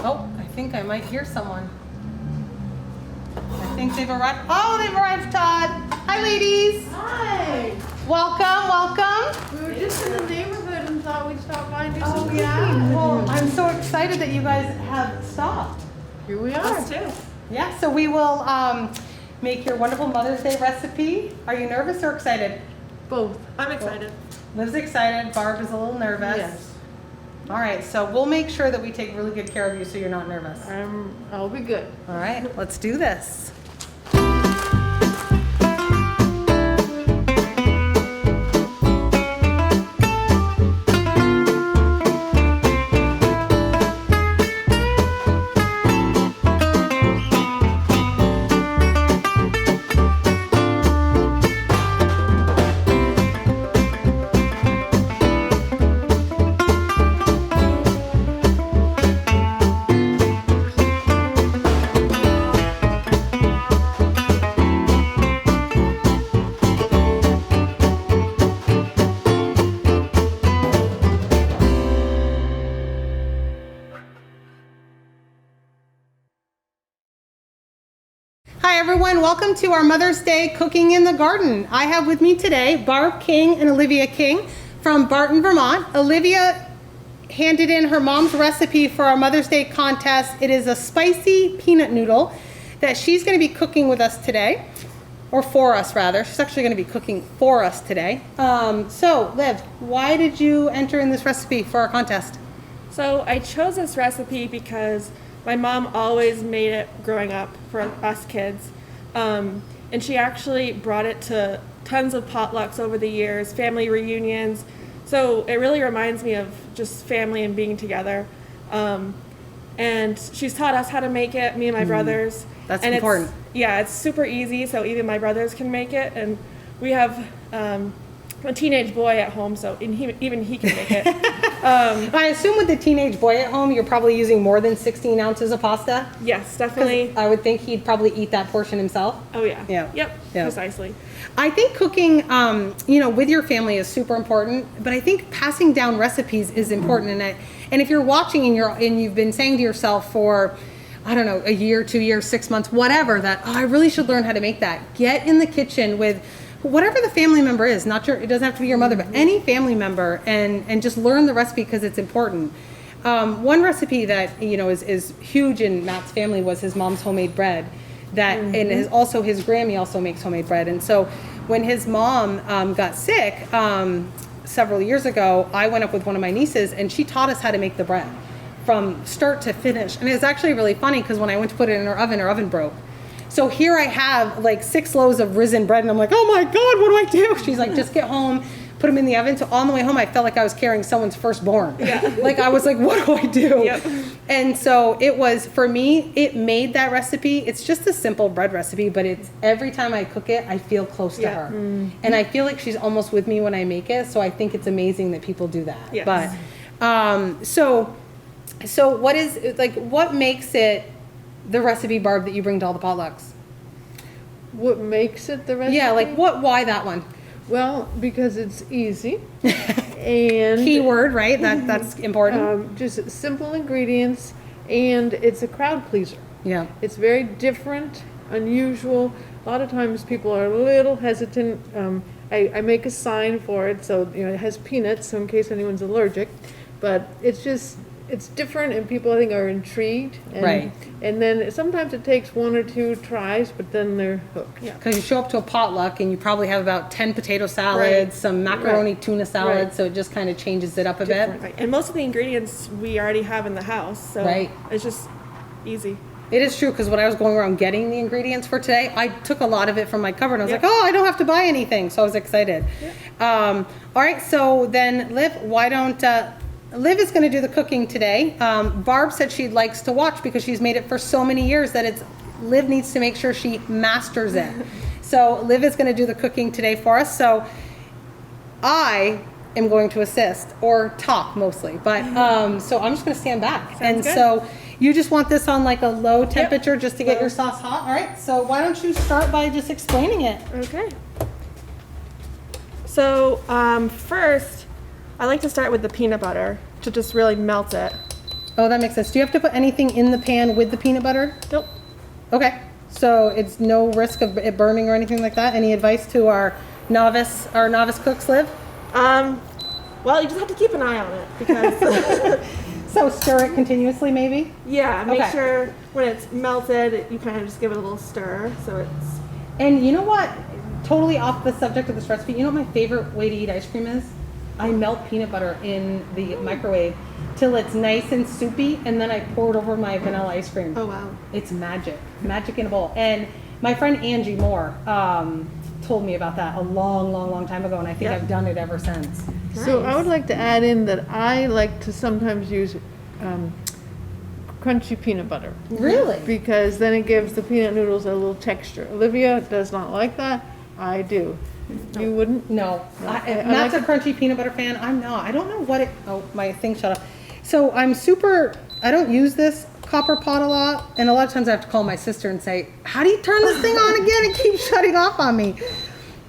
Oh, I think I might hear someone. I think they've arrived. Oh, they've arrived, Todd. Hi, ladies. Hi. Welcome. We were just in the neighborhood and thought we'd stop by and do some Oh, cooking. yeah. Well, I'm so excited that you guys have stopped. Here we are. Us too. Yeah, so we will make your wonderful Mother's Day recipe. Are you nervous or excited? Both. I'm excited. Liv's excited. Barb is a little nervous. Yes. All right, so we'll make sure that we take really good care of you so you're not nervous. I'll be good. All right, let's do this. Hi everyone, welcome to our Mother's Day Cooking in the Garden. I have with me today Barb King and Olivia King from Barton, Vermont. Olivia handed in her mom's recipe for our Mother's Day contest. It is a spicy peanut noodle that she's going to be cooking with us today, or for us rather. She's actually going to be cooking for us today. So Liv, why did you enter in this recipe for our contest? So I chose this recipe because my mom always made it growing up for us kids. And she actually brought it to tons of potlucks over the years, family reunions. So it really reminds me of just family and being together. And she's taught us how to make it, me and my brothers. That's and important. It's super easy, so even my brothers can make it. And we have a teenage boy at home, so even he can make it. I assume with the teenage boy at home, you're probably using more than 16 ounces of pasta? Yes, definitely. I would think he'd probably eat that portion himself. Oh yeah. Yeah. Yep. Yeah. Precisely. I think cooking, with your family is super important, but I think passing down recipes is important. And if you're watching and you've been saying to yourself for, I don't know, a year, 2 years, 6 months, whatever, that I really should learn how to make that. Get in the kitchen with whatever the family member is, it doesn't have to be your mother, but any family member, and just learn the recipe because it's important. One recipe that, is huge in Matt's family was his mom's homemade bread. And his Grammy also makes homemade bread. And so when his mom got sick several years ago, I went up with one of my nieces and she taught us how to make the bread from start to finish. And it's actually really funny because when I went to put it in her oven broke. So here I have like 6 loaves of risen bread and I'm like, oh my God, what do I do? She's like, just get home, put them in the oven. So on the way home, I felt like I was carrying someone's firstborn. Yeah. Like I was like, what do I do? Yep. And so it was, for me, it made that recipe. It's just a simple bread recipe, but it's every time I cook it, I feel close to her. Mm-hmm. And I feel like she's almost with me when I make it. So I think it's amazing that people do that. Yes. But, so what makes it the recipe, Barb, that you bring to all the potlucks? What makes it the recipe? Yeah, why that one? Well, because it's easy. And keyword, right? That's important. Just simple ingredients, and it's a crowd pleaser. Yeah. It's very different, unusual. A lot of times people are a little hesitant. I make a sign for it, so it has peanuts, so in case anyone's allergic. But it's different, and people, I think, are intrigued. Right. And then sometimes it takes 1 or 2 tries, but then they're hooked. Yeah. Because you show up to a potluck and you probably have about 10 potato salads, some macaroni tuna salad, so it just kind of changes it up a bit. Right. And most of the ingredients we already have in the house, so it's just easy. It is true, because when I was going around getting the ingredients for today, I took a lot of it from my cupboard. I was like, oh, I don't have to buy anything. So I was excited. All right, so then Liv, why don't... Liv is going to do the cooking today. Barb said she likes to watch because she's made it for so many years that Liv needs to make sure she masters it. So Liv is going to do the cooking today for us. So I am going to assist or talk mostly, but so I'm just going to stand back. Sounds good. So you just want this on like a low temperature just to get your sauce hot. All right. So why don't you start by just explaining it? Okay. So first, I like to start with the peanut butter to just really melt it. Oh, that makes sense. Do you have to put anything in the pan with the peanut butter? Nope. Okay, so it's no risk of it burning or anything like that? Any advice to our novice cooks, Liv? Well, you just have to keep an eye on it because So stir it continuously, maybe? yeah, make Okay. sure when it's melted, you kind of just give it a little stir so it's. And you know what? Totally off the subject of this recipe. You know what my favorite way to eat ice cream is? I melt peanut butter in the microwave till it's nice and soupy, and then I pour it over my vanilla ice cream. Oh wow. It's magic in a bowl. And my friend Angie Moore told me about that a long time ago, and I think Yep. I've done it ever since. So I would like to add in that I like to sometimes use crunchy peanut butter. Really? Because then it gives the peanut noodles a little texture. Olivia does not like that. I do. You wouldn't? No, I Matt's like a crunchy peanut butter fan. I'm not. I don't know what it. Oh, my thing shut off. So I don't use this copper pot a lot, and a lot of times I have to call my sister and say, "How do you turn this thing on again? It keeps shutting off on me."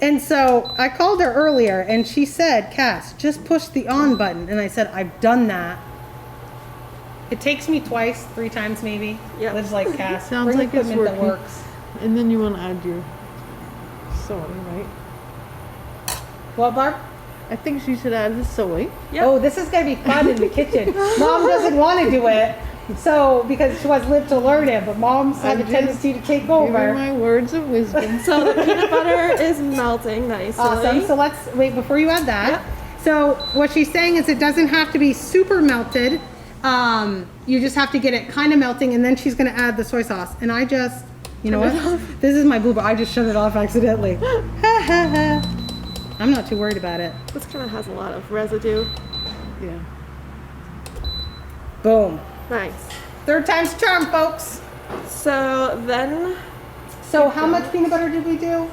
And so I called her earlier, and she said, "Cass, just push the on button." And I said, "I've done that. It takes me twice, 3 times maybe." Yep. Lives like Cass. Sounds Bring like it's equipment that working. works. And then you want to add your soy, right? What, Barb? I think she should add the soy. Yep. Oh, this is gonna be fun in the kitchen. Mom doesn't want to do it, so because she wants Liv to learn it, but moms have a tendency to take Give over. her my words of wisdom. So the peanut butter is melting nicely. Awesome. So let's wait before you add that. Yep. So what she's saying is it doesn't have to be super melted. You just have to get it kind of melting, and then she's gonna add the soy sauce. And I just, you know what? This is my booba. I just shut it off accidentally. I'm not too worried about it. This kind of has a lot of residue. Yeah. Boom. Nice. 3rd time's a charm, folks. So then So how much peanut butter did we do?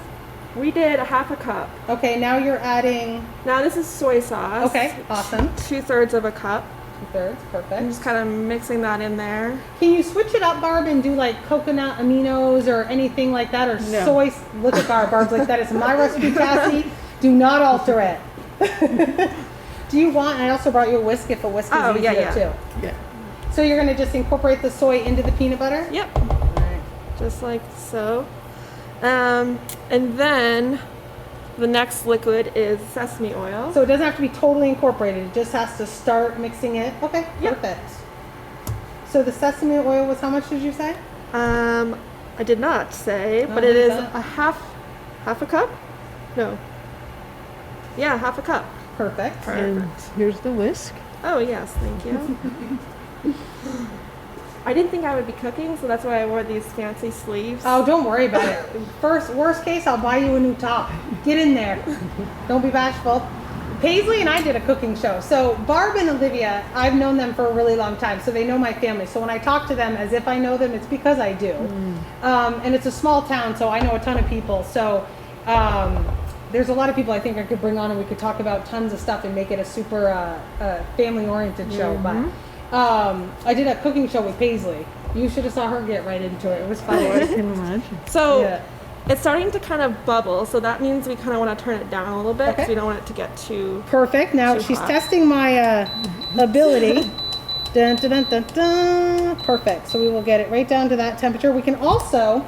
we did a 1/2 cup. Okay, now you're adding. Now this is soy sauce. Okay, awesome. 2/3 of a cup. 2/3, I'm perfect. just kind of mixing that in there. Can you switch it up, Barb, and do like coconut aminos or anything like that, or No. soy? Look at Barb. Barb's like, that is my recipe, Cassie. Do not alter it. Do you want? I also brought you a whisk if a whisk is easier too. Yeah. So you're gonna just incorporate the soy into the peanut butter. Yep. Alright. Just like so. And then the next liquid is sesame oil. So it doesn't have to be totally incorporated. It just has to start mixing it. Okay, Yep. perfect. So the sesame oil was how much did you say? I did not say, Oh, but it is is that? a half a cup? No. Yeah, 1/2 cup. Perfect. And here's the whisk. Oh yes, thank you. I didn't think I would be cooking, so that's why I wore these fancy sleeves. Oh, don't worry about it. Worst case, I'll buy you a new top. Get in there. Don't be bashful. Paisley and I did a cooking show. So Barb and Olivia, I've known them for a really long time, so they know my family. So when I talk to them as if I know them, it's because I do. And it's a small town, so I know a ton of people. So there's a lot of people I think I could bring on, and we could talk about tons of stuff and make it a super family-oriented show. But I did a cooking show with Paisley. You should have saw her get right into it. It was fun. I can imagine. So Yeah. it's starting to kind of bubble, so that means we kind of want to turn it down a little bit because Okay. we don't want it to get too. Perfect. Now Too she's hot. testing my ability. Dun, dun, dun, dun, dun. Perfect. So we will get it right down to that temperature. We can also,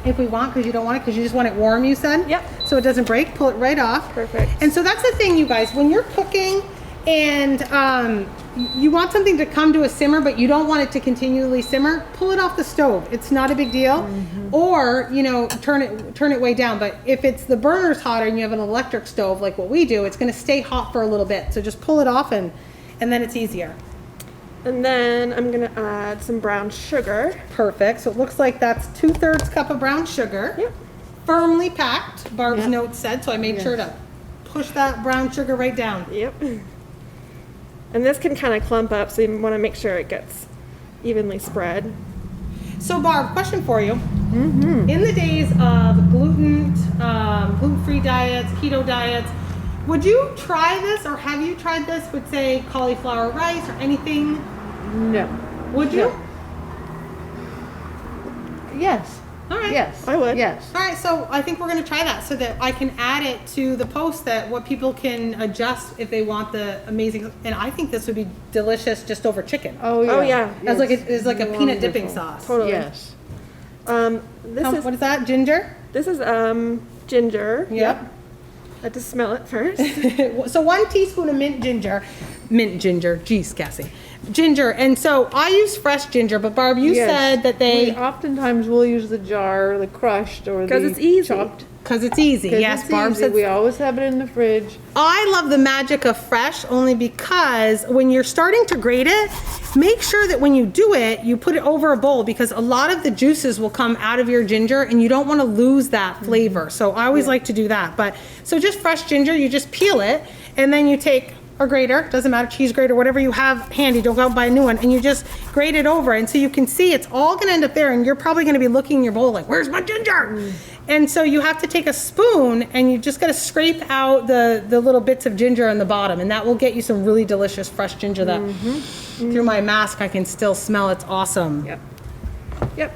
if we want, because you don't want it, because you just want it warm, you said? Yep. So it doesn't break, pull it right off. Perfect. And so that's the thing, you guys, when you're cooking and you want something to come to a simmer, but you don't want it to continually simmer, pull it off the stove. It's not a big deal. Or, you know, turn it way down. But if it's the burner's hotter and you have an electric stove like what we do, it's going to stay hot for a little bit. So just pull it off and then it's easier. And then I'm gonna add some brown sugar. Perfect. So it looks like that's 2/3 cup of brown sugar. Yep. Firmly packed, Barb's Yep. note said. So I made Yes. sure to push that brown sugar right down. Yep. And this can kind of clump up, so you want to make sure it gets evenly spread. So Barb, question for you. In the days of gluten-free diets, keto diets, would you try this, or have you tried this with, say, cauliflower rice or anything? No. Would you? No. Yes. All right. Yes. I would. Yes. All right, so I think we're gonna try that so that I can add it to the post that what people can adjust if they want the amazing, and I think this would be delicious just over chicken. Oh, yeah. Oh, yeah. As like a peanut dipping Wonderful. sauce. Totally. Yes. This What is that, ginger? is ginger. Yep. I had to smell it first. So 1 teaspoon of mint ginger, geez, Cassie. Ginger, and so I use fresh ginger, but Barb, you Yes. said that We they, oftentimes will use the jar, the crushed or the 'Cause it's easy. chopped. because it's easy. 'Cause Yes, it's Barb easy. said. We always have it in the fridge. I love the magic of fresh only because when you're starting to grate it, make sure that when you do it, you put it over a bowl because a lot of the juices will come out of your ginger and you don't want to lose that flavor. So I always like to do that. But so just fresh ginger, you just peel it and then you take a grater, doesn't matter, cheese grater, whatever you have handy, don't go out and buy a new one, and you just grate it over. And so you can see it's all gonna end up there and you're probably gonna be looking in your bowl like, where's my ginger? And so you have to take a spoon and you just gotta scrape out the little bits of ginger on the bottom, and that will get you some really delicious fresh ginger that through my mask I can still smell. It's awesome. Yep. Yep.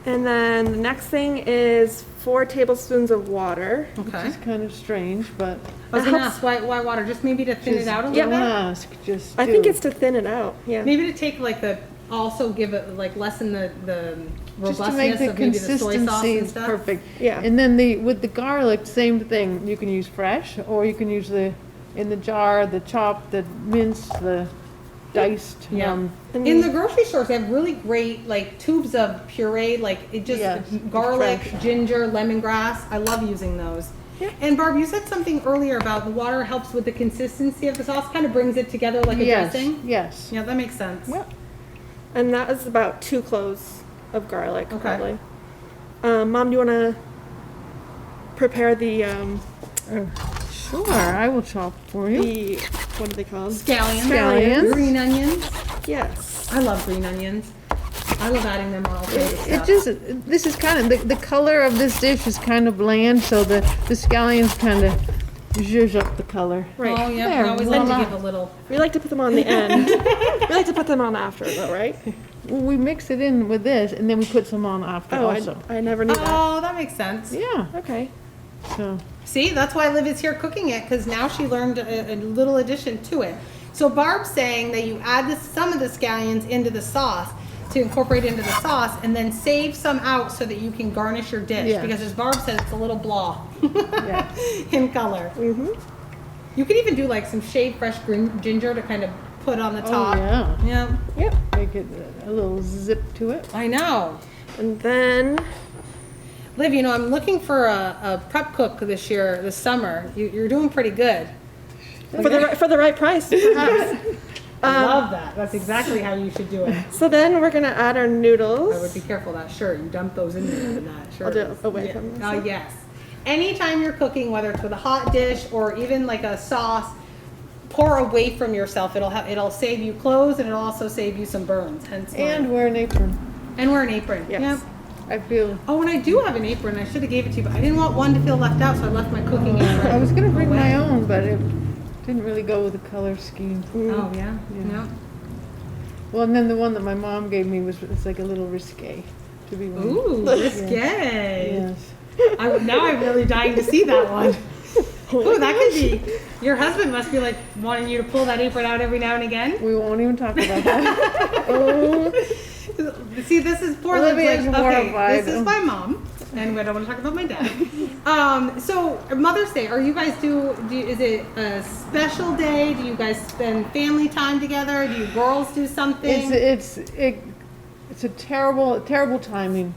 And then the next thing is 4 tablespoons of water. Okay. It's kind of strange, but I was gonna ask why water, just maybe to thin it out a little don't bit? ask. Just I do. think it's to thin it out. Yeah. Maybe to take like also give it like lessen the just to make robustness the of maybe the soy sauce consistency and stuff. perfect. Yeah. And then with the garlic, same thing. You can use fresh, or you can use in the jar, the chopped, the minced, the diced. Yeah. In the grocery stores, they have really great like tubes of puree, like it just Yes, garlic, fresh. ginger, lemongrass. I love using those. Yeah. And Barb, you said something earlier about the water helps with the consistency of the sauce, kind of brings it together like a Yes. dressing. Yes. Yeah, that makes sense. Yep. And that is about 2 cloves of garlic, Okay. probably. Mom, do you want to prepare the Sure, I will chop for you. the what are they called? Scallions, Scallions. green onions. Yes. I love green onions. I love adding them on all kinds of It stuff. just, this is kind of, the color of this dish is kind of bland, so the scallions kind of zhuzh up the color. Right. Oh yeah, There, we always like to voila. give a little. We like to put them on the end. We like to put them on after, though, right? Well, we mix it in with this, and then we put some on after Oh, also. I never knew that. Oh, that makes sense. Yeah, Okay. so, See, that's why Liv is here cooking it, because now she learned a little addition to it. So Barb's saying that you add some of the scallions into the sauce to incorporate into the sauce, and then save some out so that you can garnish your dish. Yes. Because as Barb said, it's a little blah yeah. in color. Mm-hmm. You could even do like some shaved fresh green ginger to kind of put on the Oh, top. yeah. Yeah, Yep. Make it a little zip to it. I know. And then Liv, you know, I'm looking for a prep cook this year, this summer. You're doing pretty good. for the right price, perhaps. I love that. That's exactly how you should do it. So then we're gonna add our noodles. I would be careful of that shirt. You dump those in there and that shirt. I'll do it is- away yeah. from this. Yes. Anytime you're cooking, whether it's with a hot dish or even like a sauce, pour away from yourself. It'll save you clothes and it'll also save you some burns. Hence why. And wear an apron. And wear an apron. Yes. Yep. I feel, Oh, and I do have an apron. I should have gave it to you, but I didn't want one to feel left out, so I left my cooking apron. I was gonna bring away. my own, but it didn't really go with the color scheme. Oh yeah. Yeah. Well, and then the one that my mom gave me it's like a little risque to be No. worn. Ooh, risque. Yes. Now I'm really dying to see that one. Ooh, that could be. Your husband must be like wanting you to pull that apron out every now and again. We won't even talk about that. See, this is poor Liv's Olivia's like, okay, horrified. this is my mom, and we don't want to talk about my dad. So Mother's Day, are you guys is it a special day? Do you guys spend family time together? Do you girls do something? It's a terrible timing,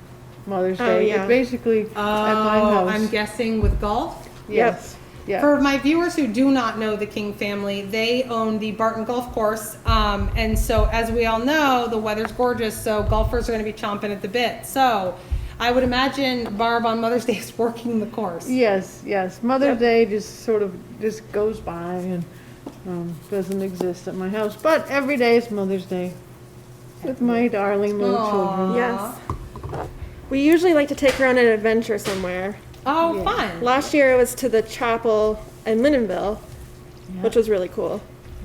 Mother's Day. yeah. It's basically at my house. I'm guessing with golf. Yes. Yeah. For my viewers who do not know the King family, they own the Barton Golf Course. And so as we all know, the weather's gorgeous, so golfers are going to be chomping at the bit. So I would imagine Barb on Mother's Day is working the course. Yes. Mother's Day just goes by and doesn't exist at my house. But every day is Mother's Day with my darling little children. Yes. We usually like to take her on an adventure somewhere. Oh, Yeah. fun. Last year it was to the chapel in Lindenville, which was really cool.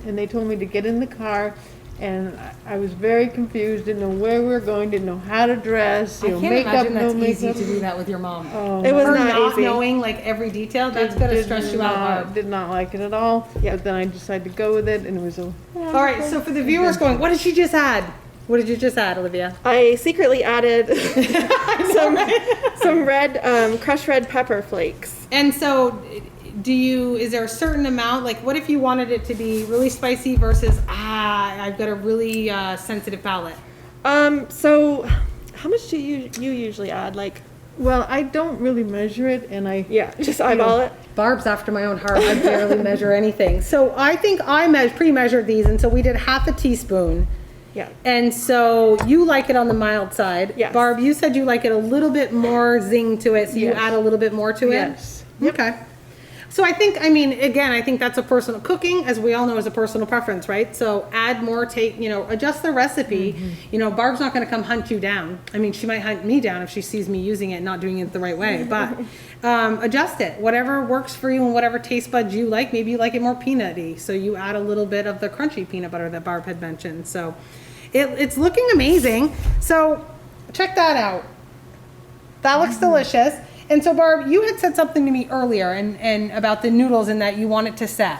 And they told me to get in the car And I was very confused, didn't know where we were going, didn't know how to dress, I you know, can't makeup, imagine no that's easy makeup. to do that with your mom. Oh, It was Her not easy. knowing like every detail, that's gonna did stress you out, not- Barb. Did not like it at all, Yeah. but then I decided to go with it, and it was a. All right, so for the viewers going, what did she just add? What did you just add, Olivia? I secretly added some red, crushed red pepper flakes. And so, is there a certain amount, like what if you wanted it to be really spicy versus, I've got a really sensitive palate? So how much do you usually add? Like, Well, I don't really measure it, and I. yeah, just eyeball it. Barb's after my own heart. I barely measure anything. So I think I pre-measured these, and so we did half a teaspoon. Yeah. And so you like it on the mild side. Yes. Barb, you said you like it a little bit more zing to it, so you Yes. add a little bit more to it? Yes. Okay. So I think, again, I think that's a personal, cooking, as we all know, is a personal preference, right? So add more, adjust the recipe. Barb's not gonna come hunt you down. I mean, she might hunt me down if she sees me using it and not doing it the right way, but adjust it. Whatever works for you and whatever taste buds you like, maybe you like it more peanutty, so you add a little bit of the crunchy peanut butter that Barb had mentioned. So it's looking amazing. So check that out. That looks delicious. And so Barb, you had said something to me earlier and about the noodles and that you want it to set.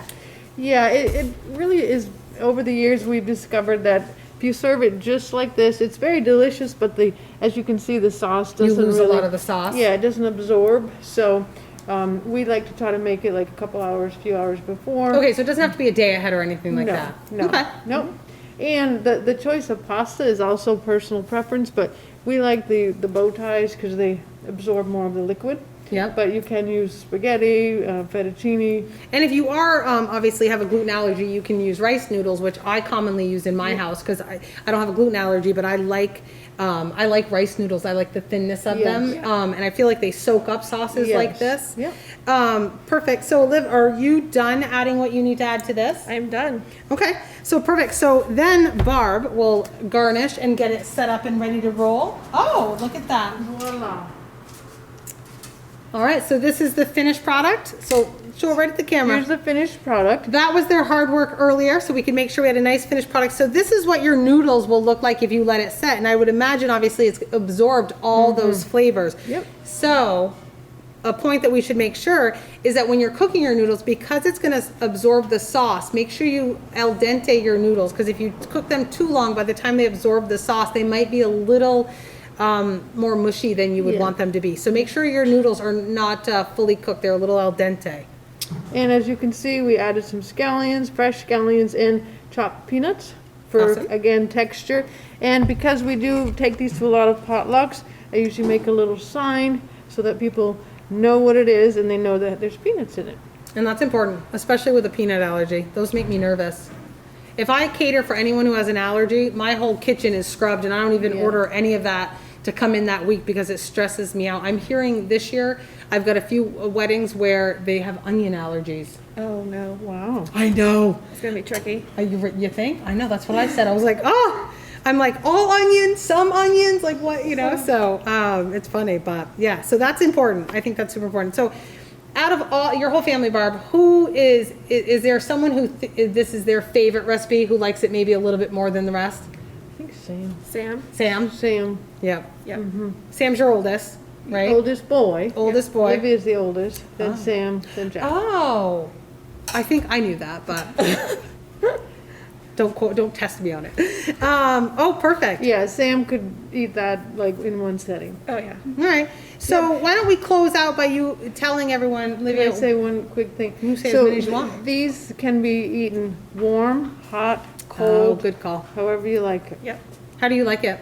Yeah, it really is. Over the years, we've discovered that if you serve it just like this, it's very delicious, but as you can see, the sauce You doesn't lose really, a lot of the sauce. Yeah, it doesn't absorb. So we like to try to make it like a few hours before. Okay, so it doesn't have to be a day ahead or anything like No, that. no, Okay. no. And the choice of pasta is also personal preference, but we like the bow ties because they absorb more of the liquid. Yep. But you can use spaghetti, fettuccine. And if you are obviously have a gluten allergy, you can use rice noodles, which I commonly use in my house because I don't have a gluten allergy, but I like rice noodles. I like the thinness of Yes. them, and I feel like they soak up sauces like Yes. this. Yep. Perfect. So, Liv, are you done adding what you need to add to this? I'm done. Okay. So perfect. So then Barb will garnish and get it set up and ready to roll. Oh, look at that. Voila. All right. So this is the finished product. So show it right at the camera. Here's the finished product. That was their hard work earlier, so we could make sure we had a nice finished product. So this is what your noodles will look like if you let it set. And I would imagine, obviously, it's absorbed all those flavors. Yep. So a point that we should make sure is that when you're cooking your noodles, because it's going to absorb the sauce, make sure you al dente your noodles, because if you cook them too long, by the time they absorb the sauce, they might be a little more mushy than you would Yeah. want them to be. So make sure your noodles are not fully cooked. They're a little al dente. And as you can see, we added some scallions, fresh scallions, and chopped peanuts for, Awesome. again, texture. And because we do take these to a lot of potlucks, I usually make a little sign so that people know what it is and they know that there's peanuts in it. And that's important, especially with a peanut allergy. Those make me nervous. If I cater for anyone who has an allergy, my whole kitchen is scrubbed and I don't even Yeah. order any of that to come in that week because it stresses me out. I'm hearing this year, I've got a few weddings where they have onion allergies. Oh no, Wow. I know. it's gonna be tricky. You think? I know, that's what I said. I was like, oh, I'm like, all onions, some onions, like what, so it's funny, but yeah, so that's important. I think that's super important. So out of all, your whole family, Barb, who is there someone who this is their favorite recipe, who likes it maybe a little bit more than the rest? I think Sam. Sam? Sam? Sam. Yep. Yep. Sam's your oldest, right? Oldest boy. Oldest boy. Olivia's the oldest, then Sam, then Jack. Oh, I think I knew that, but don't test me on it. Oh, perfect. Yeah, Sam could eat that like in one setting. Oh yeah. All right. So why don't we close out by you telling everyone, Can Olivia, I say one quick thing? You say as So many as you want. These can be eaten warm, hot, oh, cold, good call. however you like it. Yep. How do you like it?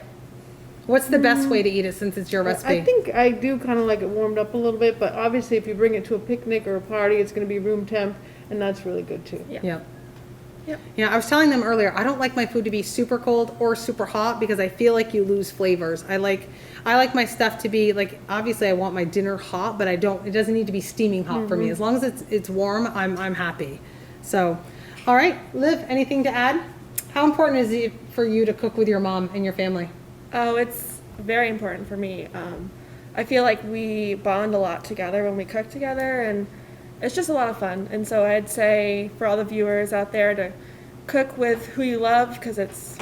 What's the best way to eat it since it's your recipe? I think I do kind of like it warmed up a little bit, but obviously if you bring it to a picnic or a party, it's going to be room temp, and that's really good too. Yeah. Yep. Yep. Yeah, I was telling them earlier, I don't like my food to be super cold or super hot because I feel like you lose flavors. I like my stuff to be like, obviously I want my dinner hot, but it doesn't need to be steaming hot for me. As long as it's warm, I'm happy. So, all right, Liv, anything to add? How important is it for you to cook with your mom and your family? Oh, it's very important for me. I feel like we bond a lot together when we cook together, and it's just a lot of fun. And so I'd say for all the viewers out there to cook with who you love because it's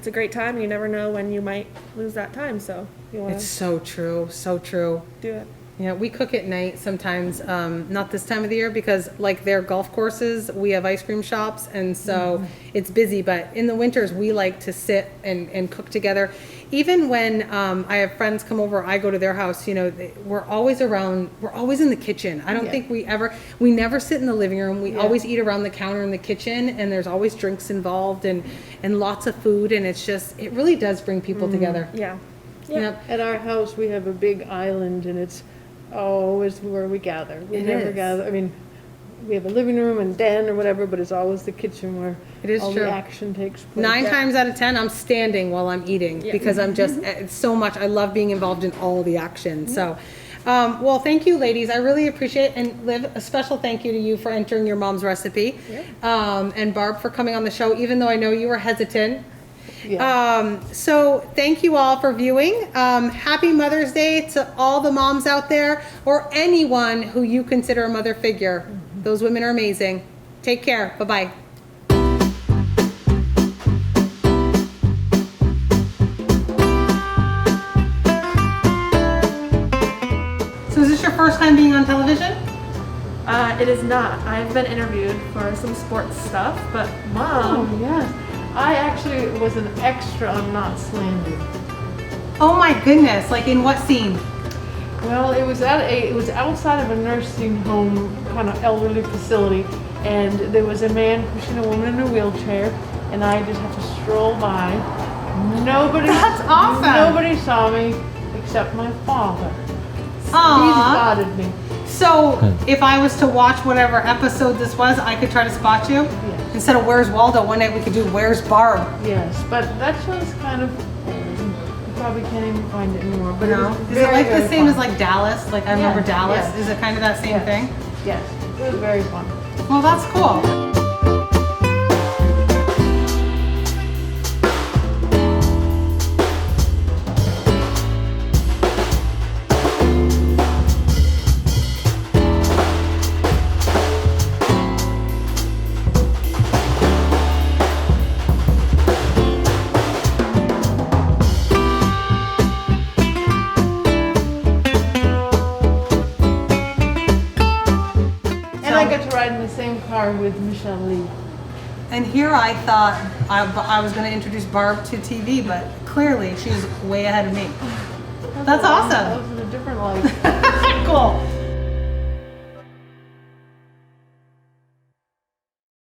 a great time. You never know when you might lose that time, so you want It's to so true, so true. do it. Yeah, we cook at night sometimes, not this time of the year because like their golf courses, we have ice cream shops and so it's busy, but in the winters we like to sit and cook together. Even when I have friends come over, I go to their house, you know, we're always in the kitchen. I don't think we never sit in the living room. We always eat around the counter in the kitchen and there's always drinks involved and lots of food and it really does bring people together. Yeah. Yep. At our house, we have a big island, and it's always where we gather. We It never is. gather, I mean, we have a living room and den or whatever, but it's always the kitchen where It is all true. the action takes place. 9 times out of 10, I'm standing while I'm eating because I'm just, it's so much, I love being involved in all the action. So, well, thank you, ladies. I really appreciate it. And Liv, a special thank you to you for entering your mom's recipe. And Barb for coming on the show, even though I know you were hesitant. So thank you all for viewing. Happy Mother's Day to all the moms out there or anyone who you consider a mother figure. Those women are amazing. Take care. Bye-bye. So is this your first time being on television? It is not. I've been interviewed for some sports stuff, but Mom, Oh, yes. I actually was an extra on Not Slandered. Oh my goodness, like in what scene? Well, it was outside of a nursing home, kind of elderly facility, and there was a man pushing a woman in a wheelchair, and I just had to stroll by. Nobody. That's awesome. Nobody saw me except my father. He Aww. spotted me. So if I was to watch whatever episode this was, I could try to spot you? Yes. Instead of Where's Waldo, one night we could do Where's Barb? Yes, but that show's kind of. You probably can't even find it anymore. But No? it was Is it very, like the very same fun. as like Dallas? Like I remember Yes, Dallas. yes. Is it kind of that same Yes. thing? Yes, it was very fun. Well, that's cool. And I got to ride in the same car with Michelle Lee. And here I thought I was going to introduce Barb to TV, but clearly she's way ahead of me. That's That awesome. was in a different life. Cool.